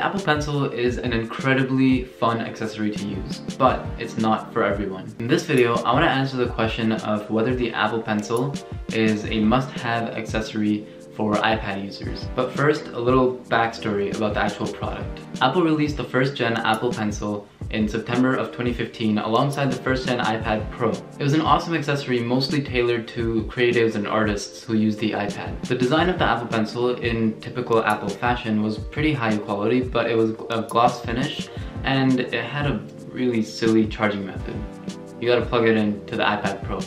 Apple Pencil is an incredibly fun accessory to use, but it's not for everyone. In this video, I want to answer the question of whether the Apple Pencil is a must-have accessory for iPad users. But first, a little backstory about the actual product. Apple released the first gen Apple Pencil in September of 2015 alongside the first gen iPad Pro. It was an awesome accessory mostly tailored to creatives and artists who use the iPad. The design of the Apple Pencil in typical Apple fashion was pretty high quality, but it was a gloss finish and it had a really silly charging method. You gotta plug it into the iPad Pro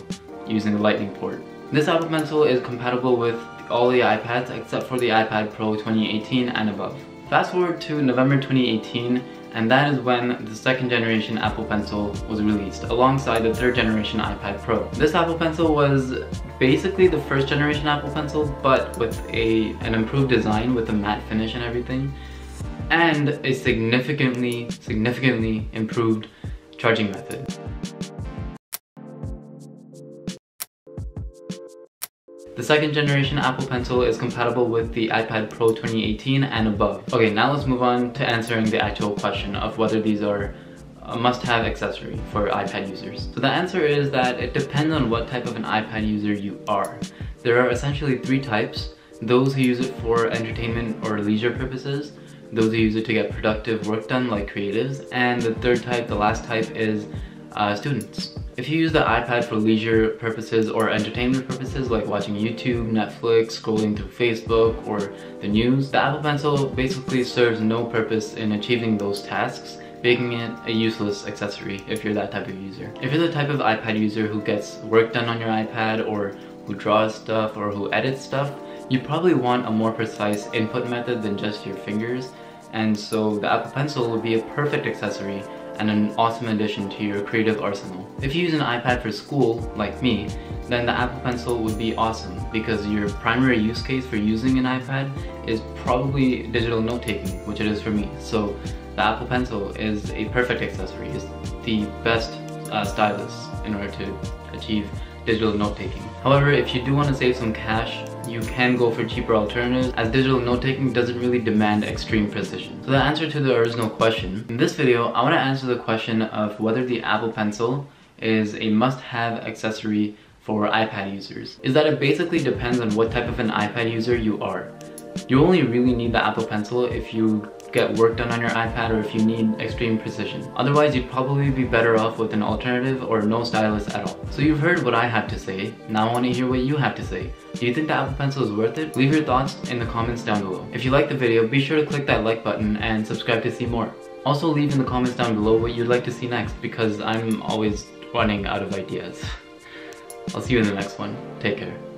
using the Lightning port. This Apple Pencil is compatible with all the iPads except for the iPad Pro 2018 and above. Fast forward to November 2018, and that is when the second generation Apple Pencil was released alongside the third generation iPad Pro. This Apple Pencil was basically the first generation Apple Pencil, but with an improved design with a matte finish and everything, and a significantly improved charging method. The second generation Apple Pencil is compatible with the iPad Pro 2018 and above. Okay, now let's move on to answering the actual question of whether these are a must-have accessory for iPad users. So the answer is that it depends on what type of an iPad user you are. There are essentially three types: those who use it for entertainment or leisure purposes, those who use it to get productive work done like creatives, and the third type, the last type, is students. If you use the iPad for leisure purposes or entertainment purposes like watching YouTube, Netflix, scrolling through Facebook, or the news, the Apple Pencil basically serves no purpose in achieving those tasks, making it a useless accessory if you're that type of user. If you're the type of iPad user who gets work done on your iPad, or who draws stuff, or who edits stuff, you probably want a more precise input method than just your fingers, and so the Apple Pencil would be a perfect accessory and an awesome addition to your creative arsenal. If you use an iPad for school, like me, then the Apple Pencil would be awesome because your primary use case for using an iPad is probably digital note-taking, which it is for me. So the Apple Pencil is a perfect accessory. It's the best stylus in order to achieve digital note-taking. However, if you do want to save some cash, you can go for cheaper alternatives, as digital note-taking doesn't really demand extreme precision. So the answer to the original question, in this video I want to answer the question of whether the Apple Pencil is a must-have accessory for iPad users, is that it basically depends on what type of an iPad user you are. You only really need the Apple Pencil if you get work done on your iPad or if you need extreme precision. Otherwise, you'd probably be better off with an alternative or no stylus at all. So you've heard what I have to say, now I want to hear what you have to say. Do you think the Apple Pencil is worth it? Leave your thoughts in the comments down below. If you liked the video, be sure to click that like button and subscribe to see more. Also leave in the comments down below what you'd like to see next, because I'm always running out of ideas. I'll see you in the next one. Take care.